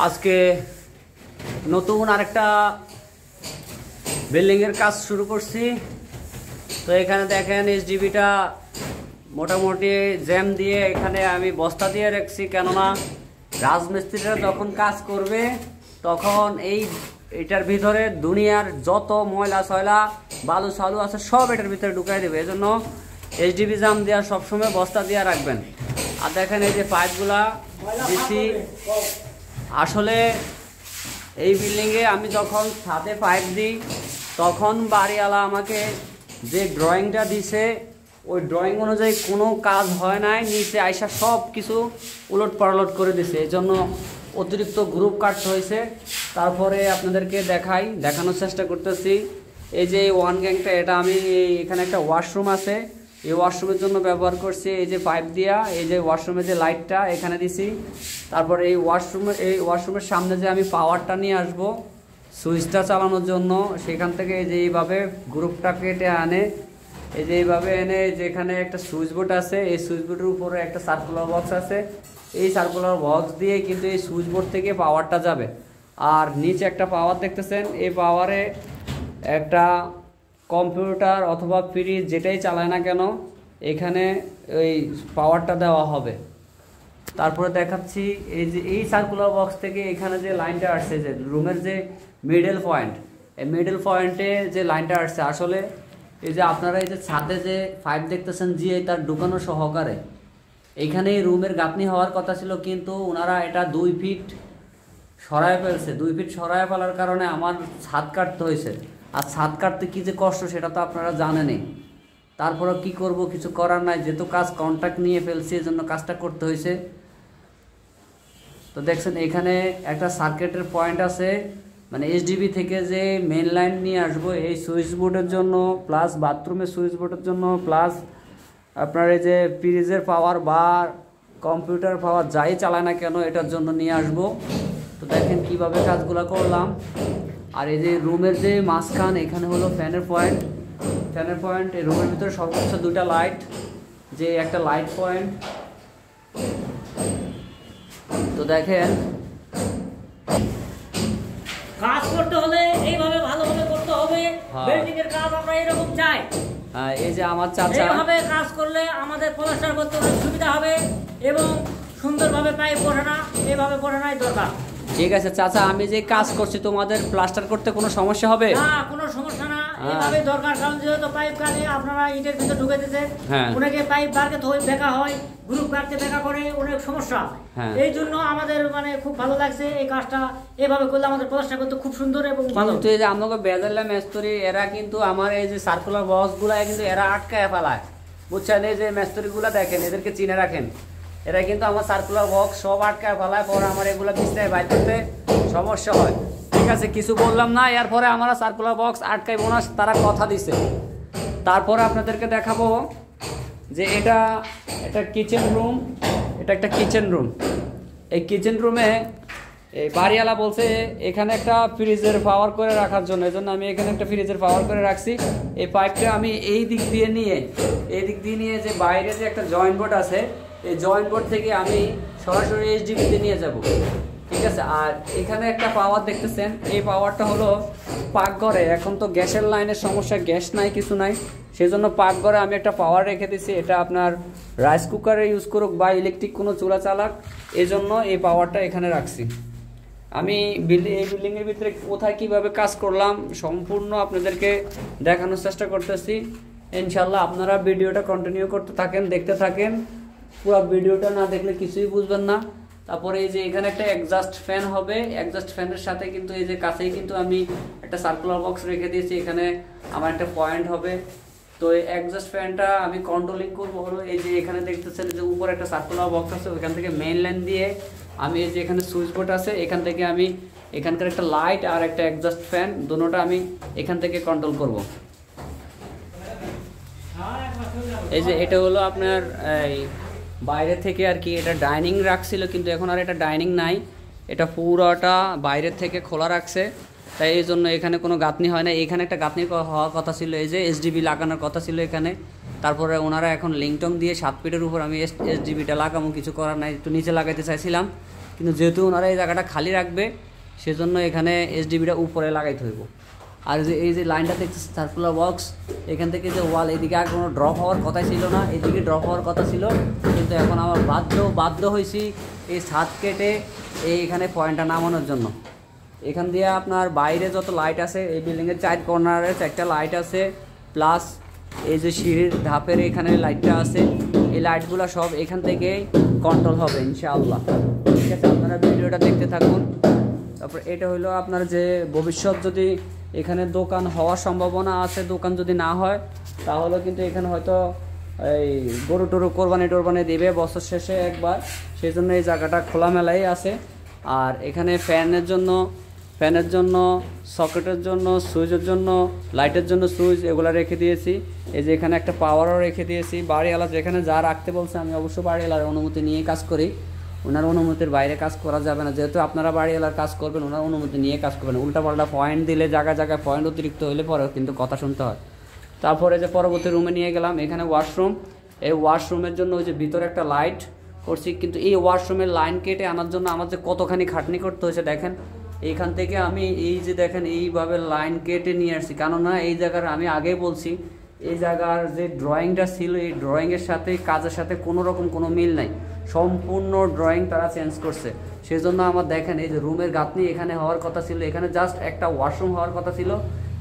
আজকে নতুন আরেকটা বিল্ডিংয়ের কাজ শুরু করছি। তো এখানে দেখেন এসডিবিটা মোটামুটি জ্যাম দিয়ে এখানে আমি বস্তা দিয়ে রাখছি, কেননা রাজমিস্ত্রিরা যখন কাজ করবে তখন এটার ভিতরে দুনিয়ার যত ময়লা সয়লা বালু সালু আছে সব এটার ভিতরে ঢুকাই দেবে। এজন্য এসডিবি জাম দেওয়া সবসময় বস্তা দিয়ে রাখবেন। আর দেখেন এই যে পাইপগুলা দিচ্ছি, আসলে এই বিল্ডিংয়ে আমি যখন ছাদে পাইপ দিই তখন বাড়িওয়ালা আমাকে যে ড্রয়িংটা দিছে ওই ড্রয়িং অনুযায়ী কোনো কাজ হয় নাই, নিচে আইসা সব কিছু উলট পালট করে দিছে। এই জন্য অতিরিক্ত গ্রুপ কাটতে হয়েছে। তারপরে আপনাদেরকে দেখানোর চেষ্টা করতেছি। এই যে ওয়ান গ্যাংটা, এটা আমি এখানে একটা ওয়াশরুম আছে, এই ওয়াশরুমের জন্য ব্যবহার করছি। এই যে পাইপ দিয়া এই যে ওয়াশরুমের যে লাইটটা এখানে দিছি। তারপর এই ওয়াশরুমের সামনে যে আমি পাওয়ারটা নিয়ে আসবো সুইচটা চালানোর জন্য, সেখান থেকে এই যে এইভাবে গ্রুপটা কেটে আনে, এই যে এইভাবে এনে যেখানে একটা সুইচ বোর্ড আছে, এই সুইচ বোর্ডের উপরে একটা সার্কুলার বক্স আছে, এই সার্কুলার বক্স দিয়ে কিন্তু এই সুইচ বোর্ড থেকে পাওয়ারটা যাবে। আর নিচে একটা পাওয়ার দেখতেছেন, এই পাওয়ারে একটা কম্পিউটার অথবা ফ্রিজ যেটাই চালায় না কেন এখানে ওই পাওয়ারটা দেওয়া হবে। তারপরে দেখাচ্ছি এই যে এই সার্কুলার বক্স থেকে এখানে যে লাইনটা আসছে, যে রুমের যে মিডল পয়েন্ট, এই মিডল পয়েন্টে যে লাইনটা আসছে, আসলে এই যে আপনারা এই যে ছাদে যে পাইপ দেখতেছেন যে তার ঢুকানো সহকারে এইখানে রুমের গাঁথনি হওয়ার কথা ছিল, কিন্তু ওনারা এটা 2 ফিট সরায় ফেলছে। 2 ফিট সরায় ফেলার কারণে আমার ছাদ কাটতে হয়েছে। আর ছাদ কাটতে কী যে কষ্ট সেটা তো আপনারা জানেনই। তারপরে কি করব, কিছু করার নাই, যেহেতু কাজ কন্ট্রাক্ট নিয়ে ফেলছি এই জন্য কাজটা করতে হয়েছে। তো দেখছেন এখানে একটা সার্কিটের পয়েন্ট আছে, মানে এসডিবি থেকে যে মেন লাইন নিয়ে আসবো এই সুইচ বোর্ডের জন্য, প্লাস বাথরুমের সুইচ বোর্ডের জন্য, প্লাস আপনার এই যে ফ্রিজের পাওয়ার বা কম্পিউটার পাওয়ার যাই চালায় না কেন এটার জন্য নিয়ে আসবো। তো দেখেন কিভাবে কাজগুলো করলাম। আর এই যে রুমের যে মাঝখান এখানে হলো ফ্যানের পয়েন্ট, এই রুমের ভিতরে সর্বোচ্চ 2টা লাইট, যে একটা লাইট পয়েন্ট। তো দেখেন কাজ করতে হলে এইভাবে ভালোভাবে করতে হবে। বিল্ডিং এর কাজ আমরা এরকম চাই। এই যে আমার চাচা এইভাবে কাজ করলে আমাদের প্লাস্টার করতে অনেক সুবিধা হবে এবং সুন্দরভাবে পাইপ বসানো এইভাবে বসানোই দরকার। ঠিক আছে চাচা, আমি যে কাজ করছি তোমাদের প্লাস্টার করতে কোনো সমস্যা হবে না? কোনো সমস্যা না, এইভাবে দরকার। কারণ যেহেতু পাইপ কানে আপনারা ইটের ভিতরে ঢুকে দিতেছেন, অনেকে পাইপ বারকে দেখা হয়, গ্রুপ কাটতে দেখা করে, অনেক সমস্যা। এই জন্য আমাদের মানে খুব ভালো লাগছে এই কাজটা। এইভাবে করলে আমাদের প্লাস্টার করতে খুব সুন্দর এবং ভালো। তো এই যে আমাকে বেজাল্লা মেস্তরি এরা কিন্তু আমার এই যে সার্কুলার বক্স গুলা কিন্তু এরা আটকায় ফেলায়, বুঝছেন? এই যে মেস্তরি গুলা দেখেন, এদেরকে চিনে রাখেন, এরা কিন্তু আমার সার্কুলার বক্স সব আটকায় ফেলায়, পরে আমার এগুলো বিছনায় বাইর করতে সমস্যা হয়। ঠিক আছে, কিছু বললাম না, এরপরে আমরা সার্কুলার বক্স আটকাইব না, তারা কথা দিছে। তারপরে আপনাদেরকে দেখাবো যে এটা কিচেন রুম, এটা একটা কিচেন রুম। এই কিচেন রুমে এই বাড়িওয়ালা বলছে এখানে একটা ফ্রিজের পাওয়ার করে রাখার জন্য, এই জন্য আমি এখানে একটা ফ্রিজের পাওয়ার করে রাখছি। এই পাইপটা আমি এই দিক দিয়ে নিয়ে যে বাইরে যে একটা জয়েন্ট বোর্ড আছে, এই জয়েন্ট বোর্ড থেকে আমি সরাসরি এসডিবিতে নিয়ে যাব। ঠিক আছে, আর এখানে একটা পাওয়ার দেখতেছেন, এই পাওয়ারটা হলো পাকঘরে। এখন তো গ্যাসের লাইনের সমস্যা, গ্যাস নাই, কিছু নাই, সেই জন্য পাকঘরে আমি একটা পাওয়ার রেখে দিছি। এটা আপনার রাইস কুকারে ইউজ করুক বা ইলেকট্রিক কোনো চুলা চালাক, এই জন্য এই পাওয়ারটা এখানে রাখছি। আমি এই বিল্ডিংয়ের ভিতরে কোথায় কিভাবে কাজ করলাম সম্পূর্ণ আপনাদেরকে দেখানোর চেষ্টা করতেছি। ইনশাল্লাহ আপনারা ভিডিওটা কন্টিনিউ করতে থাকেন, দেখতে থাকেন। পুরো ভিডিওটা না দেখলে কিছুই বুঝবেন না। তারপরে এই যে এখানে একটা এক্সস্ট ফ্যান হবে, এক্সস্ট ফ্যানের সাথে কিন্তু এই যে কাছেই কিন্তু আমি একটা সার্কুলার বক্স রেখে দিয়েছি, এখানে আমার একটা পয়েন্ট হবে। তো এই এক্সস্ট ফ্যানটা আমি কন্ট্রোলিং করবো হলো এই যে এখানে দেখতেছেন যে উপরে একটা সার্কুলার বক্স আছে, ওইখান থেকে মেইন লাইন দিয়ে আমি এই যে এখানে সুইচ বোর্ড আছে, এখান থেকে আমি এখানকার একটা লাইট আর একটা এক্সস্ট ফ্যান দুটোটা আমি এখান থেকে কন্ট্রোল করব। এই যে এটা হলো আপনার এই বাইরে থেকে আর কি, এটা ডাইনিং রাখছিল কিন্তু এখন আর এটা ডাইনিং নাই, এটা পুরোটা বাইরের থেকে খোলা রাখছে, তাই এই জন্য এখানে কোনো গাঁথনি হয় না। এখানে একটা গাঁথনি হওয়ার কথা ছিল, এই যে এসডিবি লাগানোর কথা ছিল এখানে, তারপরে ওনারা এখন লিংটং দিয়ে 7 ফিটের উপর আমি এসডিবিটা লাগাবো, কিছু করার নাই, একটু নিচে লাগাইতে চাইছিলাম, কিন্তু যেহেতু ওনারা এই জায়গাটা খালি রাখবে সেজন্য এখানে এসডিবিটা উপরে লাগাইতে হইব। আর এই যে লাইনটা দেখছি সার্কুলার বক্স, এখান থেকে যে ওয়াল, এদিকে আর কোনো ড্রপ হওয়ার কথাই ছিল না, এদিকে ড্রপ হওয়ার কথা ছিল, কিন্তু এখন আমার বাধ্য হয়েছি এই ছাদ কেটে এইখানে পয়েন্টটা নামানোর জন্য। এখান দিয়ে আপনার বাইরে যত লাইট আছে, এই বিল্ডিংয়ের 4 কর্নারে 4টা লাইট আছে, প্লাস এই যে সিঁড়ির ধাপের এখানে লাইটটা আছে, এই লাইটগুলো সব এখান থেকে কন্ট্রোল হবে ইনশাআল্লাহ। ঠিক আছে, আপনারা ভিডিওটা দেখতে থাকুন। তারপর এটা হলো আপনার যে ভবিষ্যৎ যদি এখানে দোকান হওয়ার সম্ভাবনা আছে, দোকান যদি না হয় তাহলে কিন্তু এখানে হয়তো এই গরু টরু কোরবানি দেবে বছর শেষে একবার, সেই জন্য এই জায়গাটা খোলামেলাই আছে। আর এখানে ফ্যানের জন্য সকেটের জন্য, সুইচের জন্য, লাইটের জন্য সুইচ এগুলো রেখে দিয়েছি। এই যে এখানে একটা পাওয়ারও রেখে দিয়েছি। বাড়িওয়ালা যেখানে যা রাখতে বলছে আমি অবশ্য বাড়িওয়ালার অনুমতি নিয়ে কাজ করি, ওনার অনুমতির বাইরে কাজ করা যাবে না। যেহেতু আপনারা বাড়িওয়ালার কাজ করবেন, ওনার অনুমতি নিয়ে কাজ করবেন। উল্টাপাল্টা পয়েন্ট দিলে জায়গায় পয়েন্ট অতিরিক্ত হলে পরে কিন্তু কথা শুনতে হয়। তারপরে যে পরবর্তী রুমে নিয়ে গেলাম, এখানে ওয়াশরুম। এই ওয়াশরুমের জন্য ওই যে ভিতরে একটা লাইট করছি, কিন্তু এই ওয়াশরুমের লাইন কেটে আনার জন্য আমার যে কতখানি খাটনি করতে হয়েছে দেখেন। এইখান থেকে আমি এই যে দেখেন এইভাবে লাইন কেটে নিয়ে আসছি, কেননা এই জায়গার আমি আগেই বলছি এই জায়গার যে ড্রয়িংটা ছিল, এই ড্রয়িংয়ের সাথে কাজের সাথে কোনো রকম কোনো মিল নাই, সম্পূর্ণ ড্রয়িং তারা চেঞ্জ করছে। সেই জন্য আমার দেখেন এই যে রুমের গাঁথনি এখানে হওয়ার কথা ছিল, এখানে জাস্ট একটা ওয়াশরুম হওয়ার কথা ছিল,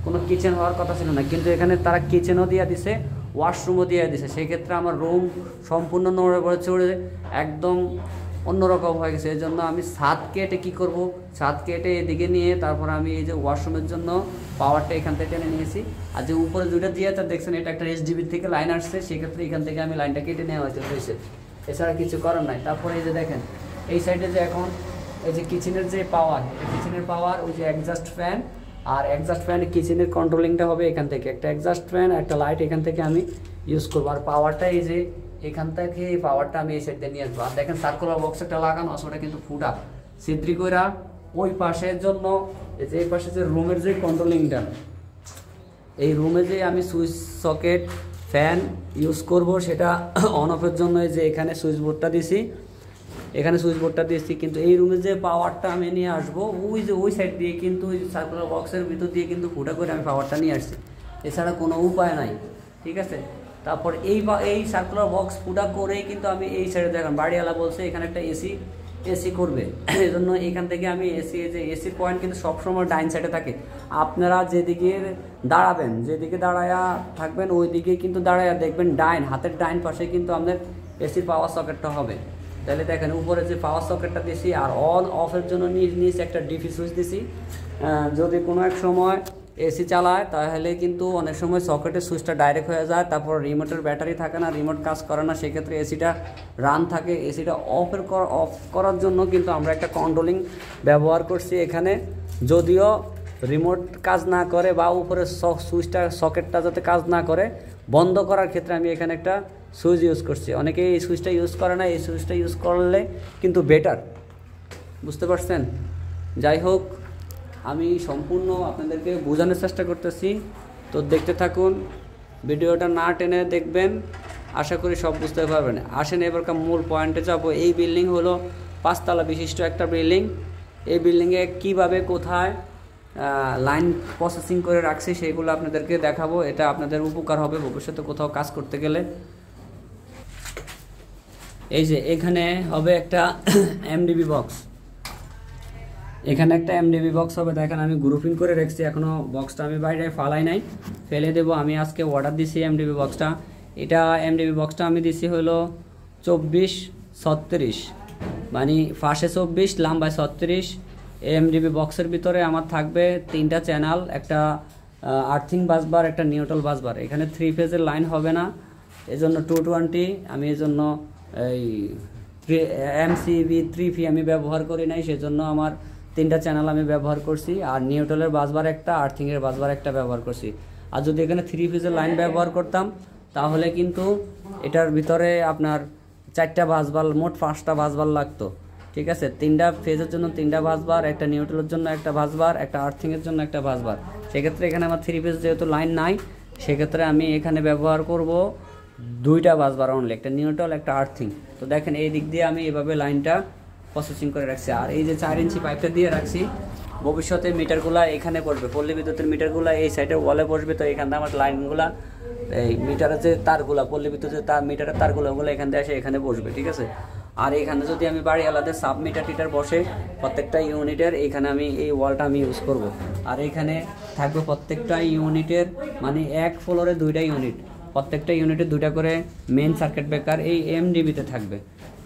কোনো কিচেন হওয়ার কথা ছিল না, কিন্তু এখানে তারা কিচেনও দিয়ে দিছে, ওয়াশরুমও দিয়ে দিছে। সেক্ষেত্রে আমার রুম সম্পূর্ণ নড়ে পড়ে চড়ে একদম অন্যরকম হয়ে গেছে। এই জন্য আমি ছাদ কেটে কী করব, ছাদ কেটে এদিকে নিয়ে তারপর আমি এই যে ওয়াশরুমের জন্য পাওয়ারটা এখান থেকে টেনে নিয়েছি। আর যে উপরে দুইটা দিয়ে তা দেখছেন এটা একটা এসডিবির থেকে লাইন আসছে, সেক্ষেত্রে এখান থেকে আমি লাইনটা কেটে নেওয়া হয়েছে, এছাড়া কিছু করার নাই। তারপরে এই যে দেখেন এই সাইডে যে এখন এই যে কিচেনের যে পাওয়ার, কিচেনের পাওয়ার ওই যে এক্সস্ট ফ্যান, আর এক্সস্ট ফ্যান কিচেনের কন্ট্রোলিংটা হবে এখান থেকে, একটা এক্সস্ট ফ্যান একটা লাইট এখান থেকে আমি ইউজ করবো। আর পাওয়ারটা এই যে এখান থেকে এই পাওয়ারটা আমি এই সাইডে নিয়ে আসবো। আর দেখেন সার্কুলার বক্স একটা লাগানো আছে, ওটা কিন্তু ফুটা সিদ্রি কইরা ওই পাশের জন্য এই যে এই পাশে যে রুমের যে কন্ট্রোলিংটা, এই রুমে যে আমি সুইচ সকেট ফ্যান ইউজ করব সেটা অন অফের জন্য এই যে এখানে সুইচ বোর্ডটা দিয়েছি, কিন্তু এই রুমে যে পাওয়ারটা আমি নিয়ে আসবো ওই যে ওই সাইড দিয়ে, কিন্তু ওই সার্কুলার বক্সের ভিতর দিয়ে কিন্তু ফুটা করে আমি পাওয়ারটা নিয়ে আসছি, এছাড়া কোনো উপায় নাই। ঠিক আছে, তারপর এই সার্কুলার বক্স ফুটা করেই কিন্তু আমি এই সাইডে দেখেন বাড়িওয়ালা বলছে এখানে একটা এসি করবে, এই জন্য এখান থেকে আমি এসির পয়েন্ট কিন্তু সবসময় ডাইন সাইডে থাকে। আপনারা যেদিকে দাঁড়াবেন, যেদিকে দাঁড়ায়া থাকবেন ওই দিকে কিন্তু দাঁড়ায়া দেখবেন হাতের ডাইন পাশে কিন্তু আমাদের এসির পাওয়ার সকেটটা হবে। তাহলে দেখেন উপরে যে পাওয়ার সকেটটা দিয়েছি, আর অন অফের জন্য নিচে একটা ডিপি সুইচ দিছি। যদি কোনো এক সময় এসি চালায় তাহলে কিন্তু অনেক সময় সকেটের সুইচটা ডাইরেক্ট হয়ে যায়, তারপর রিমোটের ব্যাটারি থাকে না, রিমোট কাজ করে না, সেক্ষেত্রে এসিটা রান থাকে। এসিটা অফ করার জন্য কিন্তু আমরা একটা কন্ট্রোলিং ব্যবহার করছি এখানে, যদিও রিমোট কাজ না করে বা উপরে সুইচটা সকেটটা যাতে কাজ না করে বন্ধ করার ক্ষেত্রে আমি এখানে একটা সুইচ ইউজ করছি। অনেকে এই সুইচটা ইউজ করে না, এই সুইচটা ইউজ করলে কিন্তু বেটার, বুঝতে পারছেন। যাই হোক, আমি সম্পূর্ণ আপনাদেরকে বোঝানোর চেষ্টা করতেছি, তো দেখতে থাকুন, ভিডিওটা না টেনে দেখবেন, আশা করি সব বুঝতে পারবেন। আসেন এবারকার মূল পয়েন্টে যাব। এই বিল্ডিং হলো 5 তলা বিশিষ্ট একটা বিল্ডিং। এই বিল্ডিংয়ে কীভাবে কোথায় লাইন প্রসেসিং করে রাখছি সেগুলো আপনাদেরকে দেখাবো, এটা আপনাদের উপকার হবে ভবিষ্যতে কোথাও কাজ করতে গেলে। এই যে এখানে হবে একটা এমডিবি বক্স, এখানে একটা এমডিবি বক্স হবে, দেখেন আমি গ্রুপিং করে রাখছি, এখনও বক্সটা আমি বাইরে ফালাই নাই, ফেলে দেবো। আমি আজকে অর্ডার দিছি এমডিবি বক্সটা, এমডিবি বক্সটা আমি দিছি হলো 24-36, মানে ফাঁসে 24 লাম্বায় 36। এমডিবি বক্সের ভিতরে আমার থাকবে 3টা চ্যানেল, একটা আর্থিং বাসবার, একটা নিউট্রাল বাসবার। এখানে 3 ফেজের লাইন হবে না, এজন্য 220 আমি এজন্য এই MCB 3P আমি ব্যবহার করি নাই, সেজন্য আমার 3টা চ্যানেল আমি ব্যবহার করছি। আর নিউট্রালের বাসবার একটা, আর্থিংয়ের বাসবার একটা ব্যবহার করছি। আর যদি এখানে 3 ফেজের লাইন ব্যবহার করতাম তাহলে কিন্তু এটার ভিতরে আপনার 4টা বাসবার, মোট 5টা বাসবার লাগতো। ঠিক আছে, 3টা ফেজের জন্য 3টা বাসবার, একটা নিউট্রালের জন্য একটা বাসবার, একটা আর্থিংয়ের জন্য একটা বাসবার। সেক্ষেত্রে এখানে আমার 3 ফেজ যেহেতু লাইন নাই, সেক্ষেত্রে আমি এখানে ব্যবহার করব 2টা বাস বার অনলি, একটা নিউট্রাল একটা আর্থিং। তো দেখেন এই দিক দিয়ে আমি এভাবে লাইনটা প্রসেসিং করে রাখছি। আর এই যে 4 ইঞ্চি পাইপটা দিয়ে রাখছি, ভবিষ্যতে মিটারগুলা এখানে বসবে, পল্লী বিদ্যুতের মিটারগুলা এই সাইডের ওয়ালে বসবে। তো এখান থেকে আমার লাইনগুলা এই মিটারের যে তারগুলা, পল্লী বিদ্যুতের তার মিটারের তারগুলো ওগুলো এখান থেকে এসে এখানে বসবে, ঠিক আছে। আর এখানে যদি আমি বাড়ি আলাদা সাব মিটার টিটার বসে প্রত্যেকটা ইউনিটের এখানে আমি এই ওয়ালটা আমি ইউজ করব। আর এখানে থাকবে প্রত্যেকটা ইউনিটের মানে এক ফ্লোরে 2টা ইউনিট, প্রত্যেকটা ইউনিটে 2টা করে মেন সার্কিট ব্রেকার এই এমডিবিতে থাকবে,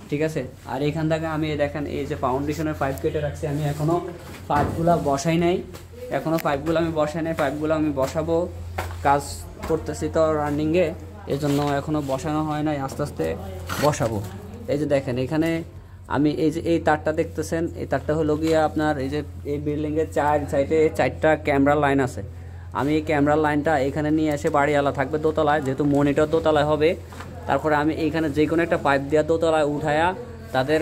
ঠিক আছে। আর এখান থেকে আমি দেখেন এই যে ফাউন্ডেশনের পাইপ কেটে রাখছি, আমি এখনও পাইপগুলো বসাই নাই, পাইপগুলো আমি বসাবো, কাজ করতেছি তো রানিংয়ে, এই জন্য এখনও বসানো হয় নাই, আস্তে আস্তে বসাবো। এই যে দেখেন এখানে আমি এই যে এই তারটা দেখতেছেন, এই তারটা হলো গিয়ে আপনার এই যে এই বিল্ডিংয়ের 4 সাইডে 4টা ক্যামেরা লাইন আছে। আমি এই ক্যামেরার লাইনটা এখানে নিয়ে এসে বাড়িওয়ালা থাকবে দোতলায়, যেহেতু মনিটর দোতলায় হবে, তারপরে আমি এইখানে যে কোনো একটা পাইপ দেওয়া দোতলায় উঠায়া তাদের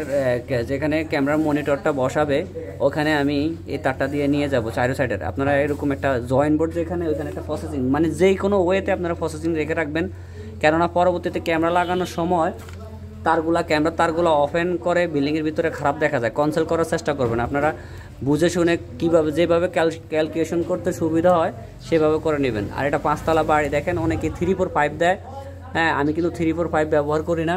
যেখানে ক্যামেরার মনিটরটা বসাবে ওখানে আমি এই তারটা দিয়ে নিয়ে যাব 4 সাইডের। আপনারা এরকম একটা জয়েন্ট বোর্ড যেখানে ওইখানে একটা প্রসেসিং মানে যেই কোনো ওয়েতে আপনারা প্রসেসিং রেখে রাখবেন, কেননা পরবর্তীতে ক্যামেরা লাগানোর সময় ক্যামেরার তারগুলো অফেন করে বিল্ডিংয়ের ভিতরে খারাপ দেখা যায়। কনসেল করার চেষ্টা করবেন আপনারা, বুঝে শুনে কীভাবে যেভাবে ক্যালকুলেশন করতে সুবিধা হয় সেভাবে করে নেবেন। আর এটা 5 তলা বাড়ি, দেখেন অনেকে 3-4 পাইপ দেয়, হ্যাঁ আমি কিন্তু 3-4 পাইপ ব্যবহার করি না,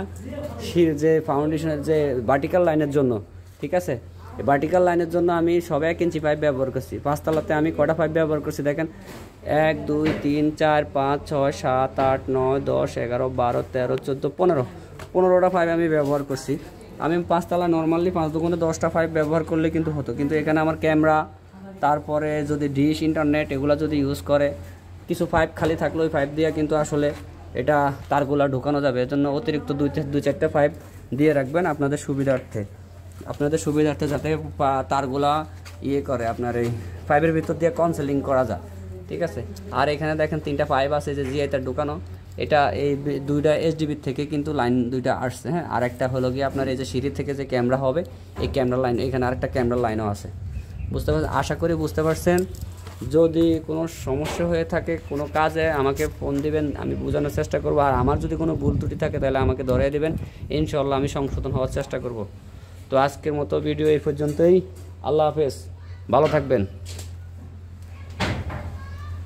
যে ফাউন্ডেশনের যে ভার্টিক্যাল লাইনের জন্য, ঠিক আছে। এই ভার্টিক্যাল লাইনের জন্য আমি সব 1 ইঞ্চি পাইপ ব্যবহার করছি। 5 তলাতে আমি কটা পাইপ ব্যবহার করছি দেখেন, 1 2 3 4 5 6 7 8 9 10 11 12 13 14 15টা পাইপ আমি ব্যবহার করছি। আমি 5 তলা নর্মালি 5 দুগুণে 10টা পাইপ ব্যবহার করলে কিন্তু হতো, কিন্তু এখানে আমার ক্যামেরা, তারপরে যদি ডিশ ইন্টারনেট এগুলো যদি ইউজ করে, কিছু পাইপ খালি থাকলে ওই পাইপ দিয়ে কিন্তু আসলে এটা তারগুলা ঢোকানো যাবে। এর জন্য অতিরিক্ত 2-4টা পাইপ দিয়ে রাখবেন আপনাদের সুবিধার্থে, যাতে তারগুলা করে আপনার এই পাইপের ভিতর দিয়ে কনসেলিং করা যায়, ঠিক আছে। আর এখানে দেখেন 3টা পাইপ আছে যে জিআই তার ঢোকানো, এটা এই 2টা এসডিবির থেকে কিন্তু লাইন 2টা আসছে, হ্যাঁ। আর একটা হলো গিয়ে আপনার এই যে সিঁড়ি থেকে যে ক্যামেরা হবে এই ক্যামেরা লাইন, এখানে আরেকটা ক্যামেরা লাইনও আছে, বুঝতে পারছেন, আশা করি বুঝতে পারছেন। যদি কোনো সমস্যা হয়ে থাকে কোনো কাজে আমাকে ফোন দিবেন, আমি বোঝানোর চেষ্টা করব। আর আমার যদি কোনো ভুল ত্রুটি থাকে তাহলে আমাকে ধরিয়ে দেবেন, ইনশাআল্লাহ আমি সংশোধন হওয়ার চেষ্টা করব। তো আজকের মতো ভিডিও এই পর্যন্তই, আল্লাহ হাফেজ, ভালো থাকবেন।